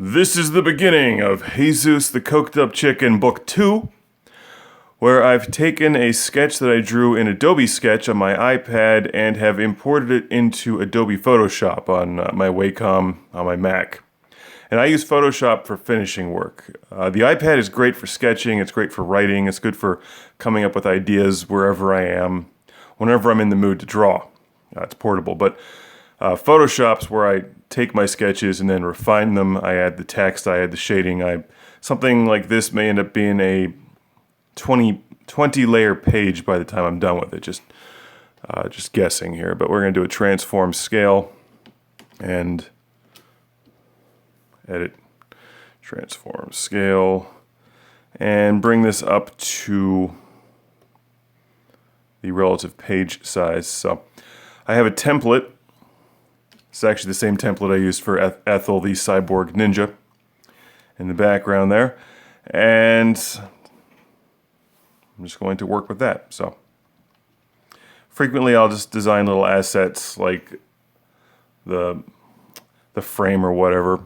This is the beginning of Heyzoos the Coked Up Chicken Book 2, where I've taken a sketch that I drew in Adobe Sketch on my iPad and have imported it into Adobe Photoshop on my Wacom on my Mac. And I use Photoshop for finishing work. The iPad is great for sketching, it's great for writing, it's good for coming up with ideas wherever I am, whenever I'm in the mood to draw. It's portable, but Photoshop's where I take my sketches and then refine them. I add the text, I add the shading. Something like this may end up being a 20 layer page by the time I'm done with it. Just guessing here, but we're going to do a transform scale and edit transform scale and bring this up to the relative page size. So I have a template. It's actually the same template I used for Ethel, the cyborg ninja, in the background there. And I'm just going to work with that. So frequently I'll just design little assets like the frame or whatever.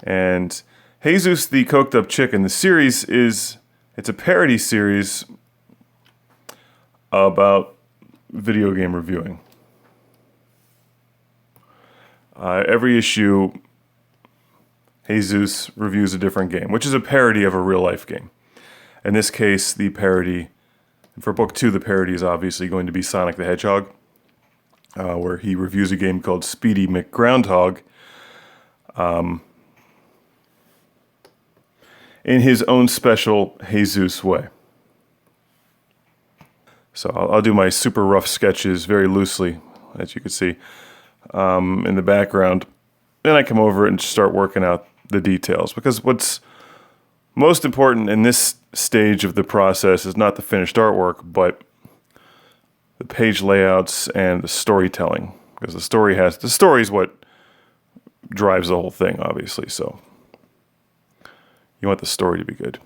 And Heyzoos the Coked Up Chicken, the series it's a parody series about video game reviewing. Every issue, Heyzoos reviews a different game, which is a parody of a real-life game. In this case, the parody, for Book 2, the parody is obviously going to be Sonic the Hedgehog, where he reviews a game called Speedy McGroundhog in his own special Heyzoos way. So I'll do my super rough sketches very loosely, as you can see. In the background, then I come over and start working out the details, because what's most important in this stage of the process is not the finished artwork, but the page layouts and the storytelling, because the story is what drives the whole thing, obviously. So you want the story to be good.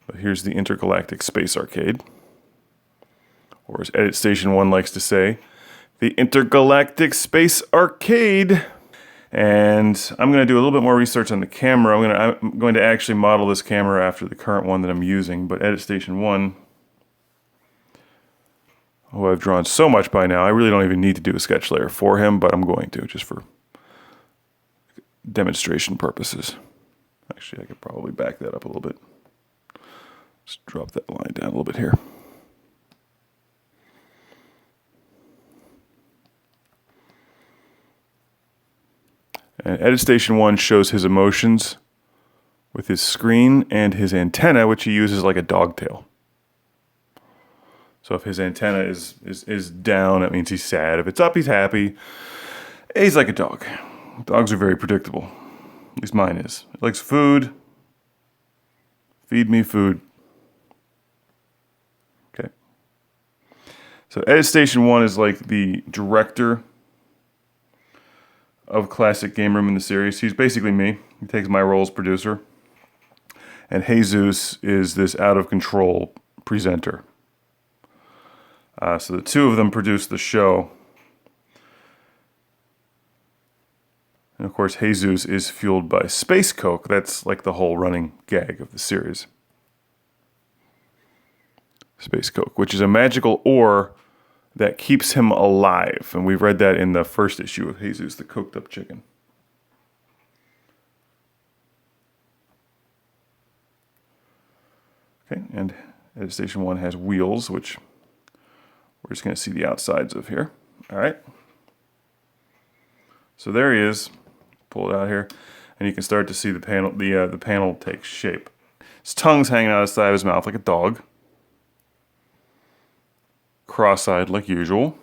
But here's the Intergalactic Space Arcade, or as Edit Station 1 likes to say, the Intergalactic Space Arcade. And I'm going to do a little bit more research on the camera. I'm going to actually model this camera after the current one that I'm using, but Edit Station 1, who I've drawn so much by now, I really don't even need to do a sketch layer for him, but I'm going to, just for demonstration purposes. Actually, I could probably back that up a little bit. Just drop that line down a little bit here. And Edit Station 1 shows his emotions with his screen and his antenna, which he uses like a dog tail. So if his antenna is down, that means he's sad. If it's up, he's happy. He's like a dog. Dogs are very predictable. At least mine is. It likes food. Feed me food. Okay. So Edit Station 1 is like the director of Classic Game Room in the series. He's basically me. He takes my role as producer. And Heyzoos is this out-of-control presenter. So the two of them produce the show. And of course, Heyzoos is fueled by Space Coke. That's like the whole running gag of the series. Space Coke, which is a magical ore that keeps him alive. And we've read that in the first issue of Heyzoos the Coked Up Chicken. Okay, and Edit Station 1 has wheels, which we're just going to see the outsides of here. All right. So there he is. Pull it out here, and you can start to see the panel. The panel takes shape. His tongue's hanging out of the side of his mouth like a dog. Cross-eyed like usual.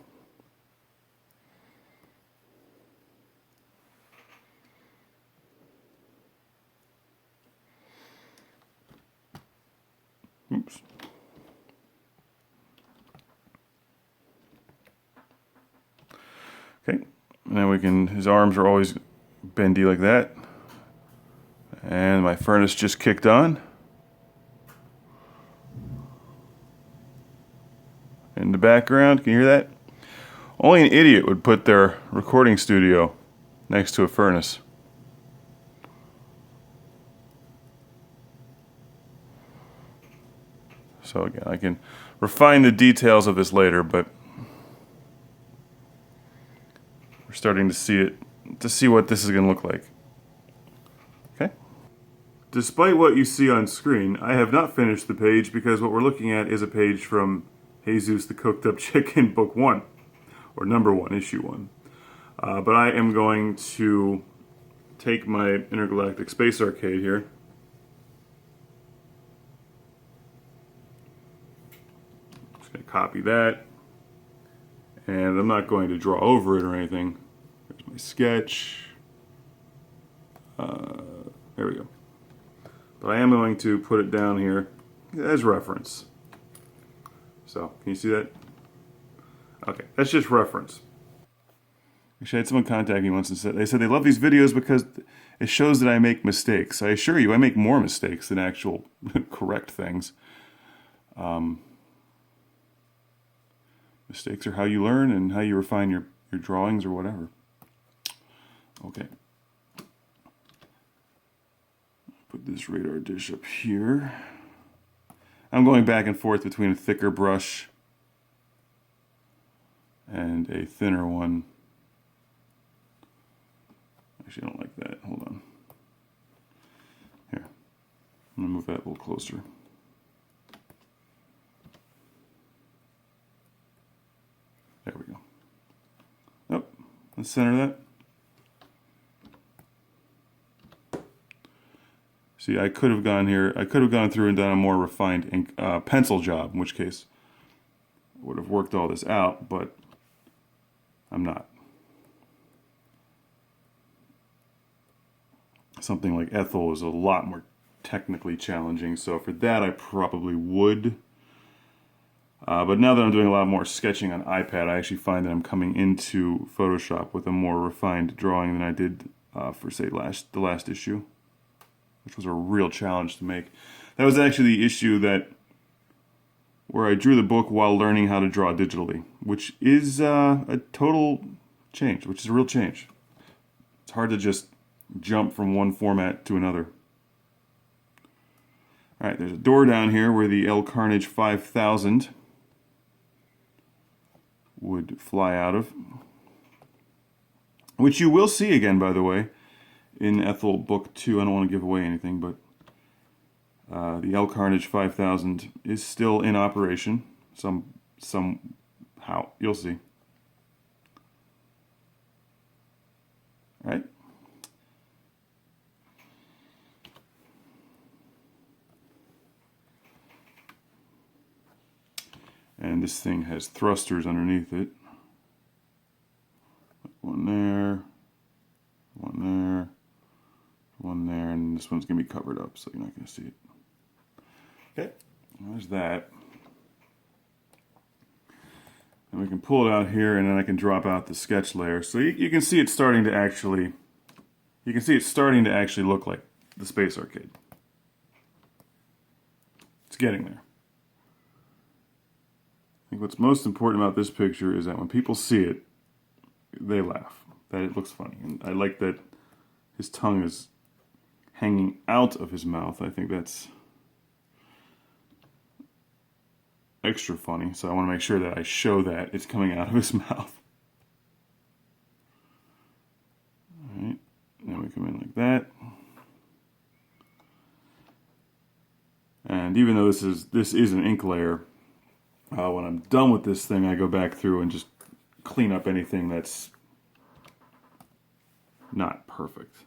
Oops. Okay, and then his arms are always bendy like that. And my furnace just kicked on. In the background, can you hear that? Only an idiot would put their recording studio next to a furnace. So again, I can refine the details of this later, but we're starting to see it, to see what this is going to look like. Okay. Despite what you see on screen, I have not finished the page because what we're looking at is a page from Heyzoos the Cooked Up Chicken Book 1, or Number 1, Issue 1. But I am going to take my Intergalactic Space Arcade here. Just going to copy that. And I'm not going to draw over it or anything. There's my sketch. There we go. But I am going to put it down here as reference. So, can you see that? Okay, that's just reference. Actually, I had someone contact me once and said, they love these videos because it shows that I make mistakes. I assure you, I make more mistakes than actual correct things. Mistakes are how you learn and how you refine your drawings or whatever. Okay. Put this radar dish up here. I'm going back and forth between a thicker brush and a thinner one. Actually, I don't like that. Hold on. Here. I'm going to move that a little closer. There we go. Oh, let's center that. See, I could have gone here. I could have gone through and done a more refined ink, pencil job, in which case I would have worked all this out, but I'm not. Something like Ethel is a lot more technically challenging, so for that I probably would. But now that I'm doing a lot more sketching on iPad, I actually find that I'm coming into Photoshop with a more refined drawing than I did for, say, the last issue, which was a real challenge to make. That was actually the issue where I drew the book while learning how to draw digitally, which is a total change, which is a real change. It's hard to just jump from one format to another. All right, there's a door down here where the Lord Karnage 5000 would fly out of, which you will see again, by the way, in Ethel Book 2. I don't want to give away anything, but the Lord Karnage 5000 is still in operation somehow. You'll see. All right. And this thing has thrusters underneath it. One there, one there, one there, and this one's going to be covered up, so you're not going to see it. Okay, there's that. And we can pull it out here, and then I can drop out the sketch layer. So you can see it's starting to actually, look like the Space Arcade. It's getting there. I think what's most important about this picture is that when people see it, they laugh, that it looks funny. And I like that his tongue is hanging out of his mouth. I think that's extra funny, so I want to make sure that I show that it's coming out of his mouth. Alright, then we come in like that. And even though this is an ink layer, when I'm done with this thing, I go back through and just clean up anything that's not perfect.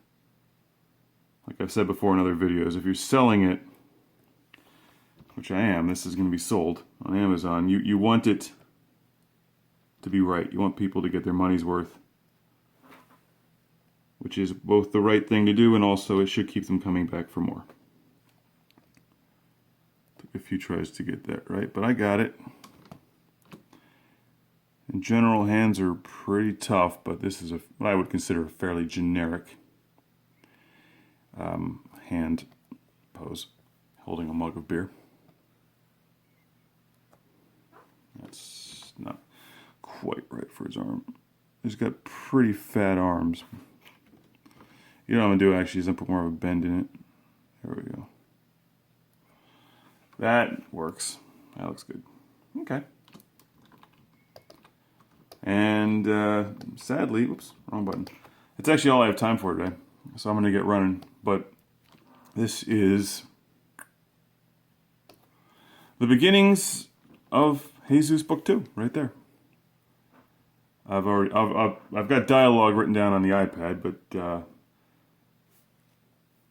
Like I've said before in other videos, if you're selling it, which I am, this is going to be sold on Amazon, you want it to be right. You want people to get their money's worth, which is both the right thing to do and also it should keep them coming back for more. Took a few tries to get that right, but I got it. In general, hands are pretty tough, but this is what I would consider a fairly generic hand pose, holding a mug of beer. That's not quite right for his arm. He's got pretty fat arms. You know what I'm gonna do actually is I'm put more of a bend in it. There we go. That works. That looks good. Okay. And sadly, oops, wrong button. It's actually all I have time for today, so I'm gonna get running. But this is the beginnings of Heyzoos Book 2, right there. I've got dialogue written down on the iPad, but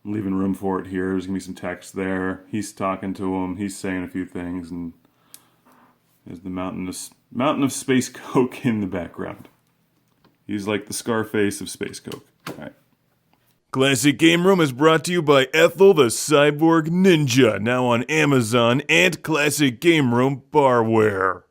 I'm leaving room for it here. There's gonna be some text there. He's talking to him. He's saying a few things, and there's the mountain of space coke in the background. He's like the Scarface of space coke. All right. Classic Game Room is brought to you by Ethel the Cyborg Ninja, now on Amazon and Classic Game Room Barware.